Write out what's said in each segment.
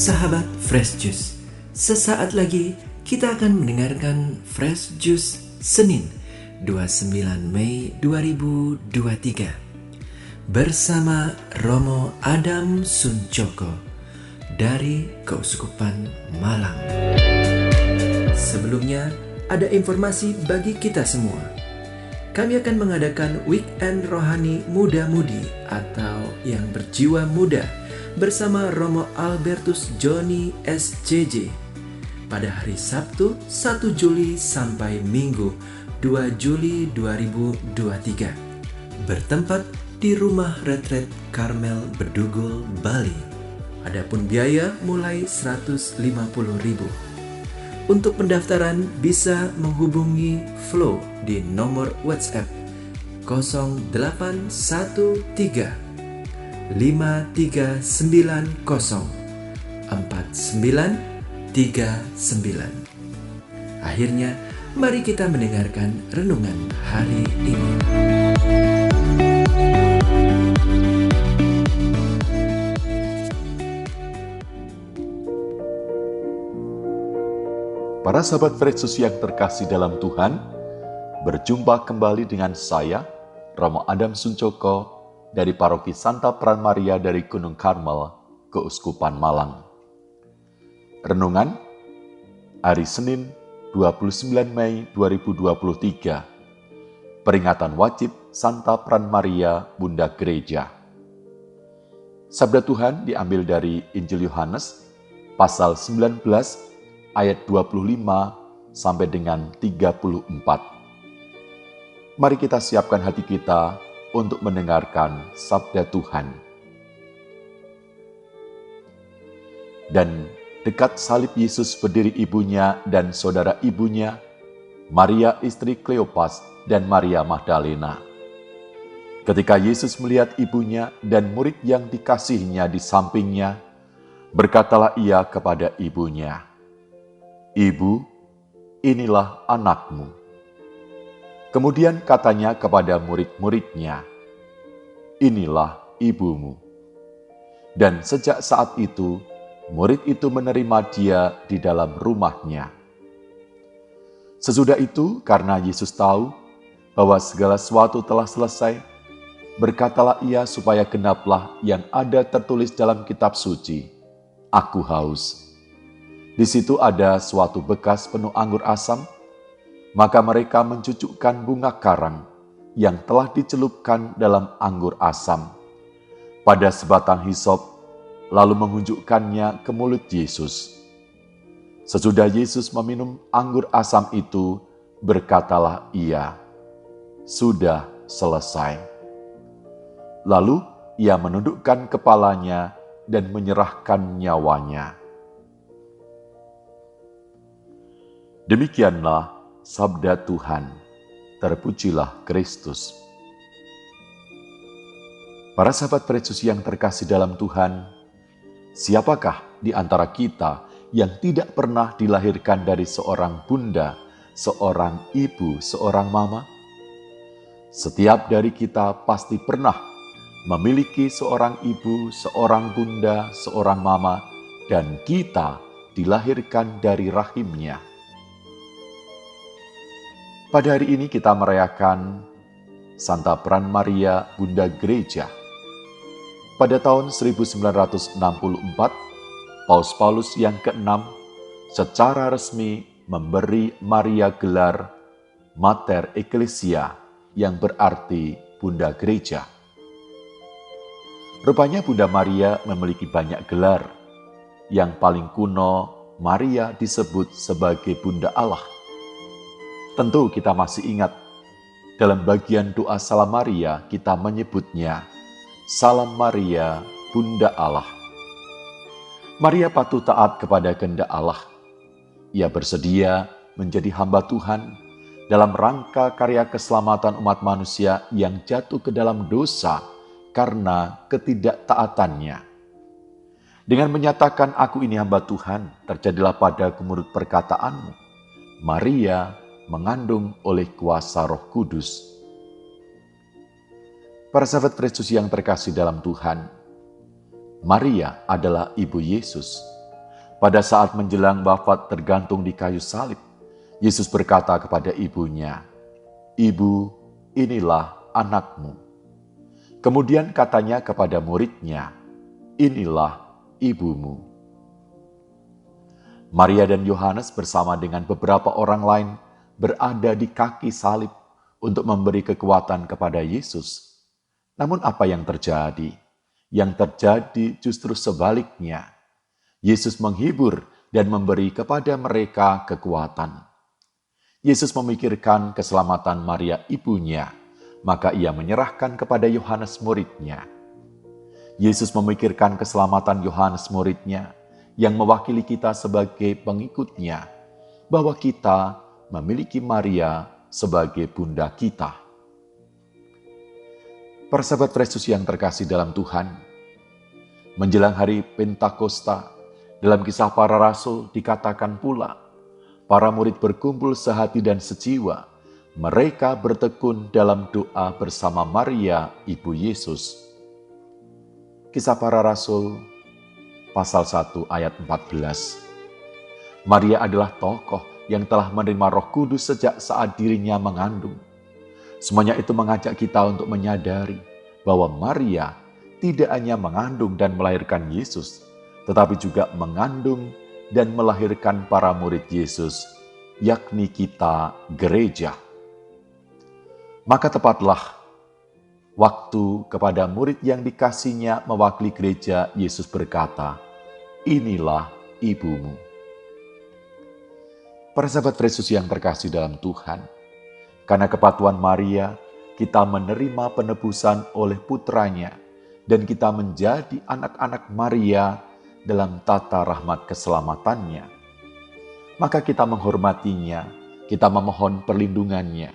sahabat Fresh Juice. Sesaat lagi kita akan mendengarkan Fresh Juice Senin 29 Mei 2023 bersama Romo Adam Suncoko dari Keuskupan Malang. Sebelumnya ada informasi bagi kita semua. Kami akan mengadakan Weekend Rohani Muda-Mudi atau yang berjiwa muda bersama Romo Albertus Joni SCJ pada hari Sabtu 1 Juli sampai Minggu 2 Juli 2023 bertempat di Rumah Retret Karmel Bedugul, Bali. Adapun biaya mulai 150.000. Untuk pendaftaran bisa menghubungi Flow di nomor WhatsApp 0813 5390 4939. Akhirnya, mari kita mendengarkan renungan hari ini. Para sahabat Fresh Juice yang terkasih dalam Tuhan, berjumpa kembali dengan saya, Romo Adam Suncoko, dari Paroki Santa Peran Maria dari Gunung Karmel, Keuskupan Malang. Renungan hari Senin 29 Mei 2023, peringatan wajib Santa Peran Maria Bunda Gereja. Sabda Tuhan diambil dari Injil Yohanes, pasal 19, ayat 25 sampai dengan 34. Mari kita siapkan hati kita untuk mendengarkan sabda Tuhan. Dan dekat salib Yesus berdiri ibunya dan saudara ibunya, Maria istri Kleopas dan Maria Magdalena. Ketika Yesus melihat ibunya dan murid yang dikasihinya di sampingnya, berkatalah ia kepada ibunya, "Ibu, inilah anakmu." Kemudian katanya kepada murid-muridnya, "Inilah ibumu." Dan sejak saat itu, murid itu menerima dia di dalam rumahnya. Sesudah itu, karena Yesus tahu bahwa segala sesuatu telah selesai, berkatalah ia supaya genaplah yang ada tertulis dalam kitab suci, "Aku haus." Di situ ada suatu bekas penuh anggur asam, maka mereka mencucukkan bunga karang yang telah dicelupkan dalam anggur asam pada sebatang hisop, lalu menghunjukkannya ke mulut Yesus. Sesudah Yesus meminum anggur asam itu, berkatalah ia, "Sudah selesai." Lalu ia menundukkan kepalanya dan menyerahkan nyawanya. Demikianlah sabda Tuhan. Terpujilah Kristus. Para sahabat Fresh Juice yang terkasih dalam Tuhan, siapakah di antara kita yang tidak pernah dilahirkan dari seorang bunda, seorang ibu, seorang mama? Setiap dari kita pasti pernah memiliki seorang ibu, seorang bunda, seorang mama, dan kita dilahirkan dari rahimnya. Pada hari ini kita merayakan Santa Peran Maria Bunda Gereja. Pada tahun 1964, Paus Paulus yang ke-6 secara resmi memberi Maria gelar Mater Ecclesia yang berarti Bunda Gereja. Rupanya Bunda Maria memiliki banyak gelar. Yang paling kuno, Maria disebut sebagai Bunda Allah. Tentu kita masih ingat, dalam bagian doa Salam Maria kita menyebutnya, "Salam Maria, Bunda Allah." Maria patuh taat kepada kehendak Allah. Ia bersedia menjadi hamba Tuhan dalam rangka karya keselamatan umat manusia yang jatuh ke dalam dosa karena ketidaktaatannya. Dengan menyatakan, "Aku ini hamba Tuhan," terjadilah padaku menurut perkataanmu. Maria mengandung oleh kuasa Roh Kudus. Para sahabat Fresh Juice yang terkasih dalam Tuhan, Maria adalah ibu Yesus. Pada saat menjelang wafat tergantung di kayu salib, Yesus berkata kepada ibunya, "Ibu, inilah anakmu." Kemudian katanya kepada muridnya, "Inilah ibumu." Maria dan Yohanes bersama dengan beberapa orang lain berada di kaki salib untuk memberi kekuatan kepada Yesus. Namun apa yang terjadi? Yang terjadi justru sebaliknya. Yesus menghibur dan memberi kepada mereka kekuatan. Yesus memikirkan keselamatan Maria ibunya, maka ia menyerahkan kepada Yohanes muridnya. Yesus memikirkan keselamatan Yohanes muridnya yang mewakili kita sebagai pengikutnya, bahwa kita memiliki Maria sebagai bunda kita. Para sahabat Yesus yang terkasih dalam Tuhan, menjelang hari Pentakosta, dalam Kisah Para Rasul dikatakan pula, para murid berkumpul sehati dan sejiwa. Mereka bertekun dalam doa bersama Maria, Ibu Yesus. Kisah Para Rasul, pasal 1 ayat 14. Maria adalah tokoh yang telah menerima Roh Kudus sejak saat dirinya mengandung. Semuanya itu mengajak kita untuk menyadari bahwa Maria tidak hanya mengandung dan melahirkan Yesus, tetapi juga mengandung dan melahirkan para murid Yesus, yakni kita, gereja. Maka tepatlah waktu kepada murid yang dikasihnya mewakili gereja, Yesus berkata, "Inilah ibumu." Para sahabat Yesus yang terkasih dalam Tuhan, karena kepatuhan Maria, kita menerima penebusan oleh putranya, dan kita menjadi anak-anak Maria dalam tata rahmat keselamatannya. Maka kita menghormatinya, kita memohon perlindungannya.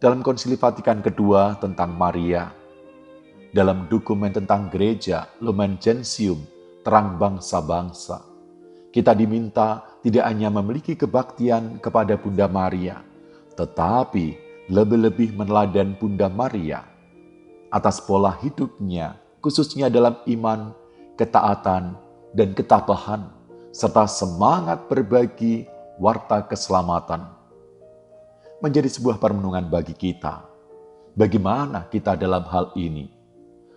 Dalam Konsili Vatikan kedua tentang Maria, dalam dokumen tentang gereja Lumen Gentium, terang bangsa-bangsa, kita diminta tidak hanya memiliki kebaktian kepada Bunda Maria, tetapi lebih-lebih meneladani Bunda Maria atas pola hidupnya, khususnya dalam iman, ketaatan, dan ketabahan, serta semangat berbagi warta keselamatan. Menjadi sebuah perenungan bagi kita. Bagaimana kita dalam hal ini?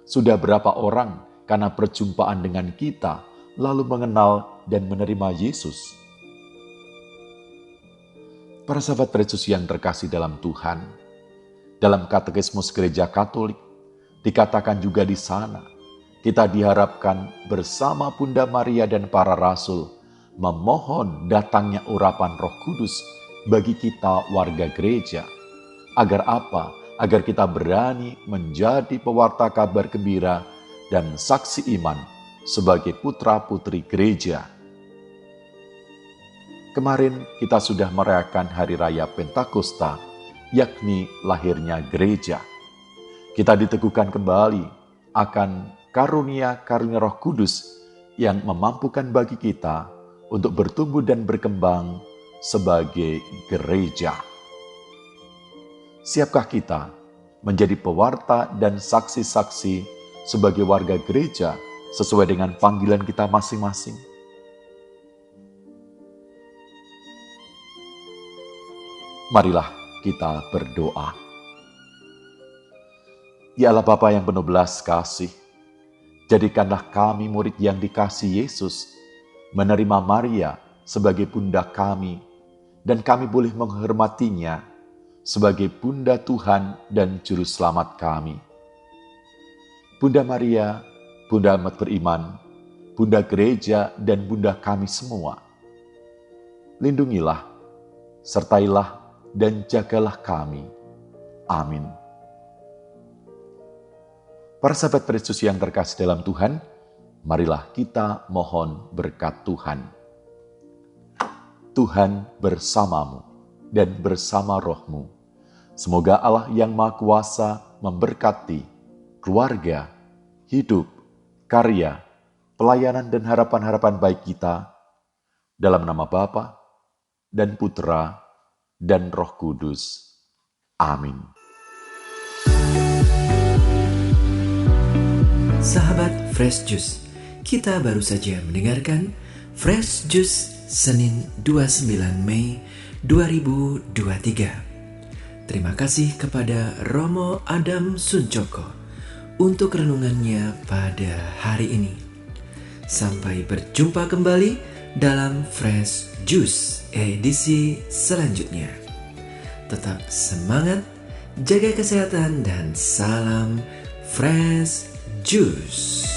Sudah berapa orang karena perjumpaan dengan kita lalu mengenal dan menerima Yesus? Para sahabat Yesus yang terkasih dalam Tuhan, dalam Katekismus Gereja Katolik dikatakan juga di sana, kita diharapkan bersama Bunda Maria dan para rasul memohon datangnya urapan Roh Kudus bagi kita warga gereja. Agar apa? Agar kita berani menjadi pewarta kabar gembira dan saksi iman sebagai putra-putri gereja. Kemarin kita sudah merayakan Hari Raya Pentakosta, yakni lahirnya gereja. Kita diteguhkan kembali akan karunia-karunia Roh Kudus yang memampukan bagi kita untuk bertumbuh dan berkembang sebagai gereja. Siapkah kita menjadi pewarta dan saksi-saksi sebagai warga gereja sesuai dengan panggilan kita masing-masing? Marilah kita berdoa. Ya Allah Bapa yang penuh belas kasih, jadikanlah kami murid yang dikasihi Yesus, menerima Maria sebagai bunda kami, dan kami boleh menghormatinya sebagai bunda Tuhan dan juru selamat kami. Bunda Maria, bunda amat beriman, bunda gereja dan bunda kami semua, lindungilah, sertailah dan jagalah kami. Amin. Para sahabat Yesus yang terkasih dalam Tuhan, marilah kita mohon berkat Tuhan. Tuhan bersamamu dan bersama rohmu. Semoga Allah yang Maha Kuasa memberkati keluarga, hidup, karya, pelayanan dan harapan-harapan baik kita dalam nama Bapa dan Putra dan Roh Kudus. Amin. Sahabat Fresh Juice, kita baru saja mendengarkan Fresh Juice Senin 29 Mei 2023. Terima kasih kepada Romo Adam Suncoko untuk renungannya pada hari ini. Sampai berjumpa kembali dalam Fresh Juice edisi selanjutnya. Tetap semangat, jaga kesehatan, dan salam Fresh Juice.